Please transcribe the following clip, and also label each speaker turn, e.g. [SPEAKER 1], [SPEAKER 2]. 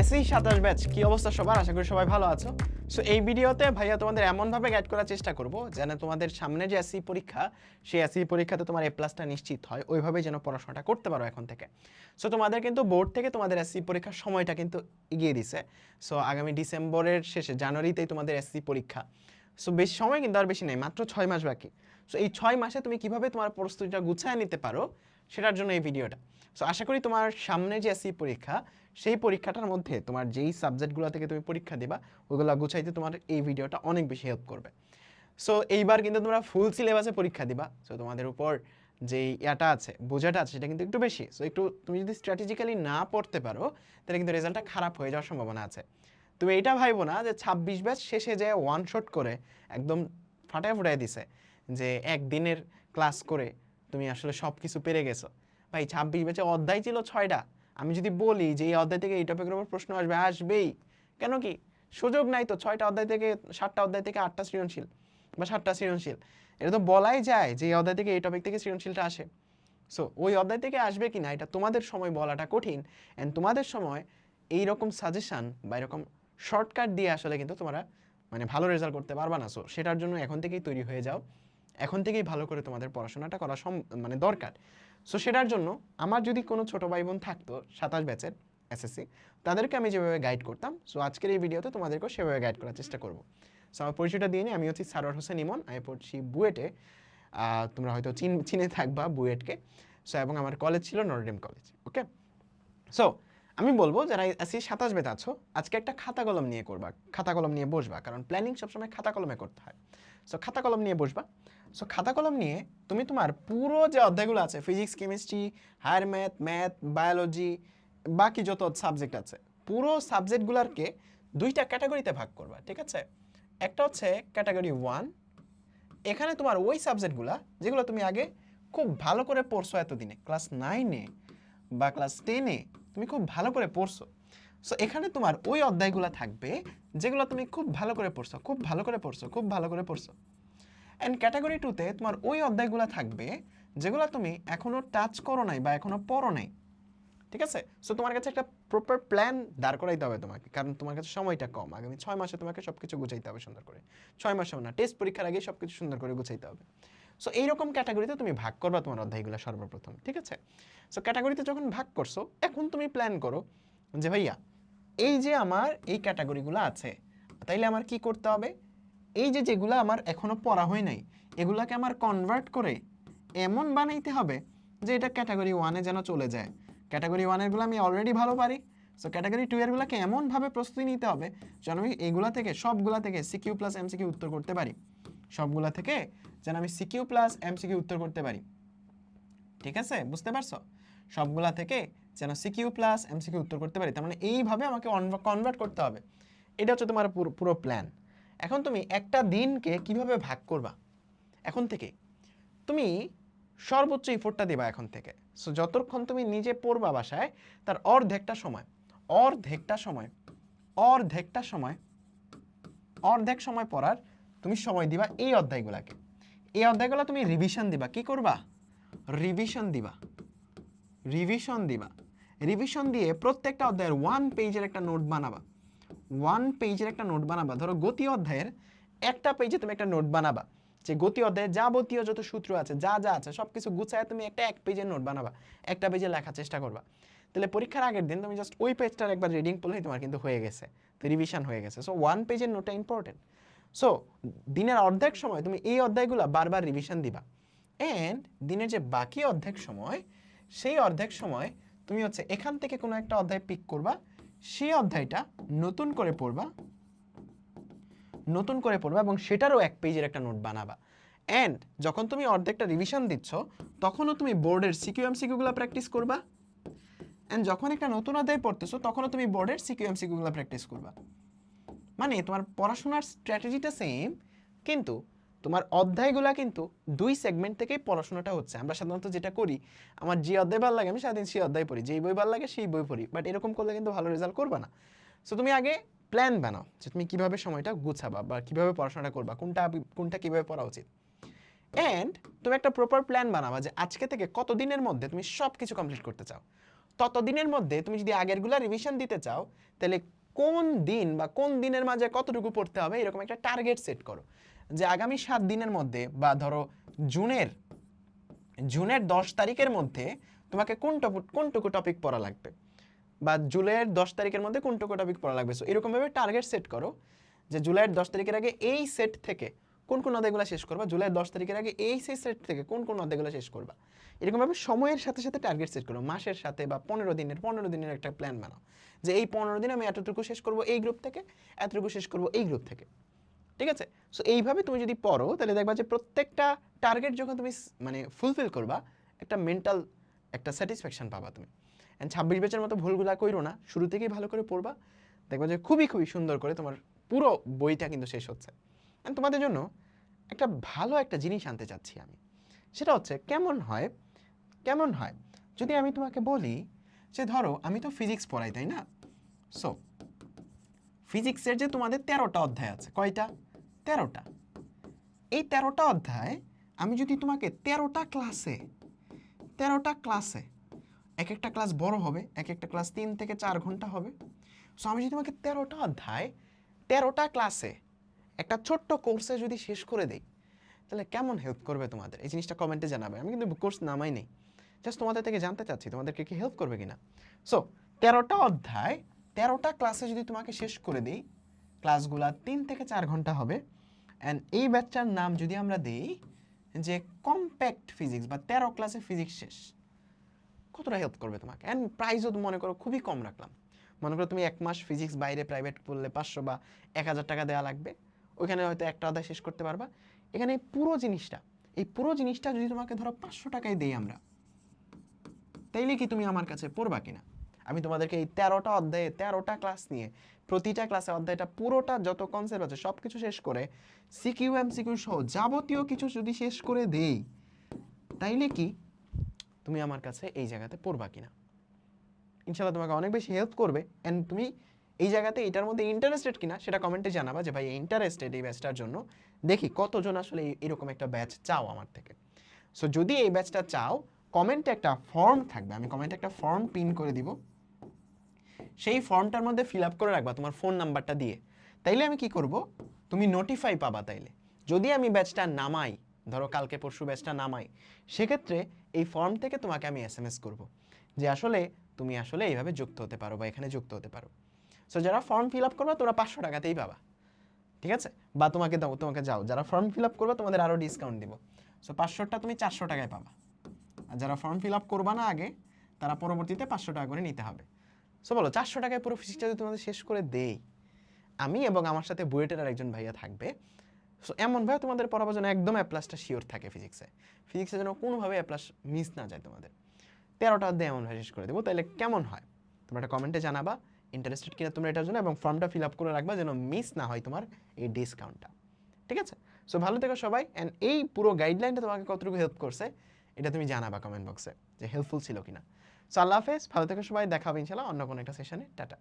[SPEAKER 1] SE 27 batch কি অবস্থা সবার? আশা করি সবাই ভালো আছো। সো এই ভিডিওতে ভাইয়া তোমাদের এমনভাবে গাইড করার চেষ্টা করব যেন তোমাদের সামনে যে এসই পরীক্ষা, সেই এসই পরীক্ষাতে তোমার এ প্লাসটা নিশ্চিত হয়, ওইভাবে যেন পড়াশোনাটা করতে পারো এখন থেকে। সো তোমাদের কিন্তু বোর্ড থেকে তোমাদের এসই পরীক্ষার সময়টা কিন্তু এগিয়ে দিছে। সো আগামী ডিসেম্বরের শেষে জানুয়ারিতেই তোমাদের এসই পরীক্ষা। সো বেশি সময় কিন্তু আর বেশি নেই, মাত্র 6 মাস বাকি। সো এই 6 মাসে তুমি কিভাবে তোমার প্রস্তুতিটা গুছিয়ে নিতে পারো সেটার জন্য এই ভিডিওটা। সো আশা করি তোমার সামনে যে এসই পরীক্ষা, সেই পরীক্ষাটার মধ্যে তোমার যেই সাবজেক্টগুলো থেকে তুমি পরীক্ষা দিবা ওগুলো গুছাইতে তোমার এই ভিডিওটা অনেক বেশি হেল্প করবে। সো এইবার কিন্তু তোমরা ফুল সিলেবাসে পরীক্ষা দিবা। সো তোমাদের উপর যেই ইয়াটা আছে, বোঝাটা আছে, সেটা কিন্তু একটু বেশি। সো একটু তুমি যদি স্ট্র্যাটেজিক্যালি না পড়তে পারো তাহলে কিন্তু রেজাল্টটা খারাপ হয়ে যাওয়ার সম্ভাবনা আছে। তুমি এইটা ভাইবো না যে 26 ব্যাচ শেষে যে ওয়ান শট করে একদম ফাটায় ফুটায় দিছে, যে একদিনের ক্লাস করে তুমি আসলে সব কিছু পেরে গেছো। ভাই 26 ব্যাচে অধ্যায় ছিল 6টা। আমি যদি বলি যে এই অধ্যায় থেকে এই টপিকের উপর প্রশ্ন আসবে, আসবেই। কেন কি সুযোগ নাই তো? 6টা অধ্যায় থেকে 7টা অধ্যায় থেকে 8টা সৃজনশীল বা 7টা সৃজনশীল, এটা তো বলাই যায় যে এই অধ্যায় থেকে এই টপিক থেকে সৃজনশীলটা আসে। সো ওই অধ্যায় থেকে আসবে কি না এটা তোমাদের সময় বলাটা কঠিন। অ্যান্ড তোমাদের সময় এইরকম সাজেশান বা এরকম শর্টকাট দিয়ে আসলে কিন্তু তোমরা মানে ভালো রেজাল্ট করতে পারবা না। সো সেটার জন্য এখন থেকেই তৈরি হয়ে যাও, এখন থেকেই ভালো করে তোমাদের পড়াশোনাটা করা মানে দরকার। সো সেটার জন্য আমার যদি কোনো ছোটো ভাই বোন থাকতো 27 ব্যাচের এসএসসি, তাদেরকে আমি যেভাবে গাইড করতাম, সো আজকের এই ভিডিওতে তোমাদেরকেও সেভাবে গাইড করার চেষ্টা করব। সো আমার পরিচয়টা দিয়ে নিই, আমি হচ্ছি সারোয়ার হোসেন ইমন, আমি পড়ছি বুয়েটে। তোমরা হয়তো চিনে থাকবা বুয়েটকে। সো এবং আমার কলেজ ছিল নটরডেম কলেজ। ওকে, সো আমি বলবো যারা এসি 27 ব্যাচ আছো, আজকে একটা খাতা কলম নিয়ে করবা, খাতা কলম নিয়ে বসবা, কারণ প্ল্যানিং সবসময় খাতা কলমে করতে হয়। সো খাতা কলম নিয়ে বসবা। সো খাতা কলম নিয়ে তুমি তোমার পুরো যে অধ্যায়গুলো আছে, physics, chemistry, higher math, biology, বাকি যত সাবজেক্ট আছে, পুরো সাবজেক্টগুলোকে দুইটা ক্যাটাগরিতে ভাগ করবা। ঠিক আছে? একটা হচ্ছে ক্যাটাগরি 1, এখানে তোমার ওই সাবজেক্টগুলো যেগুলো তুমি আগে খুব ভালো করে পড়ছো, এতদিনে ক্লাস 9-এ বা ক্লাস 10-এ তুমি খুব ভালো করে পড়ছো। সো এখানে তোমার ওই অধ্যায়গুলো থাকবে যেগুলো তুমি খুব ভালো করে পড়ছো, খুব ভালো করে পড়ছো, খুব ভালো করে পড়ছো। অ্যান্ড ক্যাটাগরি 2-তে তোমার ওই অধ্যায়গুলো থাকবে যেগুলো তুমি এখনও টাচ করো নাই বা এখনও পড়ো নাই। ঠিক আছে? সো তোমার কাছে একটা প্রপার প্ল্যান দাঁড় করাইতে হবে তোমাকে, কারণ তোমার কাছে সময়টা কম। আগামী 6 মাসে তোমাকে সব কিছু গুছাইতে হবে সুন্দর করে। 6 মাসেও না, টেস্ট পরীক্ষার আগে সব কিছু সুন্দর করে গুছাইতে হবে। সো এইরকম ক্যাটাগরিতে তুমি ভাগ করবা তোমার অধ্যায়গুলো সর্বপ্রথম। ঠিক আছে? সো ক্যাটাগরিতে যখন ভাগ করছো, এখন তুমি প্ল্যান করো যে ভাইয়া এই যে আমার এই ক্যাটাগরিগুলো আছে, তাইলে আমার কি করতে হবে? এই যে যেগুলো আমার এখনো পড়া হয় নাই, এগুলাকে আমার কনভার্ট করে এমন বানাইতে হবে যে এটা ক্যাটাগরি 1-এ যেন চলে যায়। ক্যাটাগরি 1-এরগুলো আমি অলরেডি ভালো পারি। সো ক্যাটাগরি 2-এরগুলোকে এমনভাবে প্রস্তুতি নিতে হবে যেন আমি এইগুলা থেকে, সবগুলা থেকে সিকিউ প্লাস এমসিকিউ উত্তর করতে পারি। সবগুলা থেকে যেন আমি সিকিউ প্লাস এমসিকিউ উত্তর করতে পারি। ঠিক আছে? বুঝতে পারছো? সবগুলা থেকে যেন সিকিউ প্লাস এমসিকিউ উত্তর করতে পারি, তার মানে এইভাবে আমাকে কনভার্ট করতে হবে। এটা হচ্ছে তোমার পুরো প্ল্যান। এখন তুমি একটা দিনকে কিভাবে ভাগ করবা এখন থেকে? তুমি সর্বোচ্চ ইফোর্টটা দিবা এখন থেকে। সো যতক্ষণ তুমি নিজে পড়বা বাসায়, তার অর্ধেকটা সময়, অর্ধেকটা সময়, অর্ধেকটা সময়, অর্ধেক সময় পড়ার তুমি সময় দিবা এই অধ্যায়গুলোকে। এই অধ্যায়গুলো তুমি রিভিশন দিবা। কি করবা? রিভিশন দিবা, রিভিশন দিবা। রিভিশন দিয়ে প্রত্যেকটা অধ্যায়ের 1 পেজের একটা নোট বানাবা। 1 পেজের একটা নোট বানাবা। ধরো গতি অধ্যায়ের একটা পেজে তুমি একটা নোট বানাবা, যে গতি অধ্যায়ে যাবতীয় যত সূত্র আছে, যা যা আছে সব কিছু গুছায় তুমি একটা 1 পেজের নোট বানাবা, একটা পেজে লেখার চেষ্টা করবা। তাহলে পরীক্ষার আগের দিন তুমি জাস্ট ওই পেজটার একবার রিডিং পড়লেই তোমার কিন্তু হয়ে গেছে, তো রিভিশন হয়ে গেছে। সো 1 পেজের নোটটা ইম্পর্টেন্ট। সো দিনের অর্ধেক সময় তুমি এই অধ্যায়গুলো বারবার রিভিশন দিবা। অ্যান্ড দিনের যে বাকি অর্ধেক সময়, সেই অর্ধেক সময় তুমি হচ্ছে এখান থেকে কোনো একটা অধ্যায় পিক করবা, সেই অধ্যায়টা নতুন করে পড়বা, নতুন করে পড়বা এবং সেটারও 1 পেজের একটা নোট বানাবা। অ্যান্ড যখন তুমি অর্ধেকটা রিভিশন দিচ্ছ, তখনও তুমি বোর্ডের সিকিউ এমসিকিউগুলো প্র্যাকটিস করবা। অ্যান্ড যখন একটা নতুন অধ্যায় পড়তেছো, তখনও তুমি বোর্ডের সিকিউ এমসিকিউগুলো প্র্যাকটিস করবা। মানে তোমার পড়াশোনার স্ট্র্যাটেজিটা সেম, কিন্তু তোমার অধ্যায়গুলা কিন্তু 2 সেগমেন্ট থেকেই পড়াশোনাটা হচ্ছে। আমরা সাধারণত যেটা করি, আমার যে অধ্যায় ভালো লাগে আমি সারাদিন সেই অধ্যায় পড়ি, যেই বই ভালো লাগে সেই বই পড়ি, বাট এরকম করলে কিন্তু ভালো রেজাল্ট করবা না। সো তুমি আগে প্ল্যান বানাও যে তুমি কীভাবে সময়টা গুছাবা বা কীভাবে পড়াশোনাটা করবা, কোনটা কীভাবে পড়া উচিত। অ্যান্ড তুমি একটা প্রপার প্ল্যান বানাবা যে আজকে থেকে কত দিনের মধ্যে তুমি সব কিছু কমপ্লিট করতে চাও। ততদিনের মধ্যে তুমি যদি আগেরগুলা রিভিশন দিতে চাও তাহলে কোন দিন বা কোন দিনের মাঝে কতটুকু পড়তে হবে এরকম একটা টার্গেট সেট করো, যে আগামী 7 দিনের মধ্যে বা ধরো জুনের 10 তারিখের মধ্যে তোমাকে কোনটুকু টপিক পড়া লাগবে, বা জুলাইয়ের 10 তারিখের মধ্যে কোনটুকু টপিক পড়া লাগবে। সো এরকমভাবে টার্গেট সেট করো যে জুলাইয়ের 10 তারিখের আগে এই সেট থেকে কোন কোন অধ্যায়গুলো শেষ করবা, জুলাইয়ের 10 তারিখের আগে এই সেট থেকে কোন কোন অধ্যায়গুলো শেষ করবা। এরকমভাবে সময়ের সাথে সাথে টার্গেট সেট করো, মাসের সাথে বা 15 দিনের একটা প্ল্যান বানাও যে এই 15 দিন আমি এতটুকু শেষ করব এই গ্রুপ থেকে, এতটুকু শেষ করব এই গ্রুপ থেকে। ঠিক আছে? সো এইভাবে তুমি যদি পড়ো তাহলে দেখবা যে প্রত্যেকটা টার্গেট যখন তুমি মানে ফুলফিল করবা একটা মেন্টাল একটা স্যাটিসফ্যাকশন পাবা তুমি। অ্যান্ড 26 ব্যাচের মতো ভুলগুলা কইরো না, শুরু থেকেই ভালো করে পড়বা, দেখবা যে খুবই খুবই সুন্দর করে তোমার পুরো বইটা কিন্তু শেষ হচ্ছে। অ্যান্ড তোমাদের জন্য একটা ভালো একটা জিনিস আনতে চাচ্ছি আমি, সেটা হচ্ছে কেমন হয় যদি আমি তোমাকে বলি যে ধরো আমি তো ফিজিক্স পড়াই, তাই না? সো ফিজিক্সের যে তোমাদের 13টা অধ্যায় আছে, কয়টা? 13টা। এই 13টা অধ্যায় আমি যদি তোমাকে 13টা ক্লাসে এক একটা ক্লাস বড় হবে, এক একটা ক্লাস 3 থেকে 4 ঘন্টা হবে। সো আমি যদি তোমাকে 13টা অধ্যায় 13টা ক্লাসে একটা ছোট্ট কোর্সে যদি শেষ করে দেই তাহলে কেমন হেল্প করবে তোমাদের? এই জিনিসটা কমেন্টে জানাবে। আমি কিন্তু কোর্স নামাই নেই, জাস্ট তোমাদের থেকে জানতে চাচ্ছি তোমাদেরকে কি হেল্প করবে কিনা। সো 13টা অধ্যায় 13টা ক্লাসে যদি তোমাকে শেষ করে দিই, ক্লাসগুলা 3 থেকে 4 ঘন্টা হবে। অ্যান্ড এই ব্যাচটার নাম যদি আমরা দিই যে কম্প্যাক্ট ফিজিক্স বা 13 ক্লাসে ফিজিক্স শেষ, কতটা হেল্প করবে তোমাকে? অ্যান্ড প্রাইসও মনে করো খুবই কম রাখলাম। মনে করো তুমি 1 মাস ফিজিক্স বাইরে প্রাইভেট পড়লে 500 বা 1000 টাকা দেওয়া লাগবে, ওইখানে হয়তো একটা অধ্যায় শেষ করতে পারবা। এখানে এই পুরো জিনিসটা যদি তোমাকে ধরো 500 টাকায় দেই আমরা, তাইলে কি তুমি আমার কাছে পড়বা কিনা? আমি তোমাদেরকে এই 13টা অধ্যায়ে 13টা ক্লাস নিয়ে প্রতিটা ক্লাসে অধ্যায়টা পুরোটা যত কনসেপ্ট আছে সব কিছু শেষ করে সিকিউ এমসিকিউ সহ যাবতীয় কিছু যদি শেষ করে দেই, তাইলে কি তুমি আমার কাছে এই জায়গাতে পড়বা কিনা? ইনশাআল্লাহ তোমাকে অনেক বেশি হেল্প করবে। অ্যান্ড তুমি এই জায়গাতে এটার মধ্যে ইন্টারেস্টেড কিনা সেটা কমেন্টে জানাবা যে ভাই ইন্টারেস্টেড এই ব্যাচটার জন্য, দেখি কতজন আসলে এরকম একটা ব্যাচ চাও আমার থেকে। সো যদি এই ব্যাচটা চাও, কমেন্টে একটা ফর্ম থাকবে, আমি কমেন্টে একটা ফর্ম পিন করে দিব, সেই ফর্মটার মধ্যে ফিল আপ করে রাখবা তোমার ফোন নাম্বারটা দিয়ে। তাইলে আমি কি করব, তুমি নোটিফাই পাবা। তাইলে যদি আমি ব্যাচটা নামাই, ধরো কালকে পরশু ব্যাচটা নামাই, সেক্ষেত্রে এই ফর্ম থেকে তোমাকে আমি SMS করব যে আসলে তুমি আসলে এইভাবে যুক্ত হতে পারো বা এখানে যুক্ত হতে পারো। সো যারা ফর্ম ফিল আপ করবা তোমরা 500 টাকাতেই পাবা, ঠিক আছে? বা তোমাকে যাও যারা ফর্ম ফিল আপ করবা তোমাদের আরও ডিসকাউন্ট দিব। সো 500টা তুমি 400 টাকায় পাবা, আর যারা ফর্ম ফিল আপ করবা না আগে, তারা পরবর্তীতে 500 টাকা করে নিতে হবে। সো বলো 400 টাকায় পুরো ফিজিক্সটা যদি তোমাদের শেষ করে দেই, আমি এবং আমার সাথে বুয়েটের আর একজন ভাইয়া থাকবে। সো এমনভাবে তোমাদের পড়াবার জন্য একদম এ প্লাসটা শিওর থাকে ফিজিক্সের জন্য কোনোভাবে এ প্লাস মিস না যায় তোমাদের। 13টা অধ্যায় এমনভাবে শেষ করে দেবো। তাহলে কেমন হয় তোমরা একটা কমেন্টে জানাবা ইন্টারেস্টেড কিনা তোমরা এটার জন্য, এবং ফর্মটা ফিল আপ করে রাখবা যেন মিস না হয় তোমার এই ডিসকাউন্টটা, ঠিক আছে? সো ভালো থেকো সবাই। অ্যান্ড এই পুরো গাইডলাইনটা তোমাকে কতটুকু হেল্প করছে এটা তুমি জানাবা কমেন্ট বক্সে যে হেল্পফুল ছিল কিনা। সো আল্লাহ হাফেজ, ভালো থেকো সবাই, দেখা হবে ইনশাআল্লাহ অন্য কোনো একটা সেশনে। টাটা।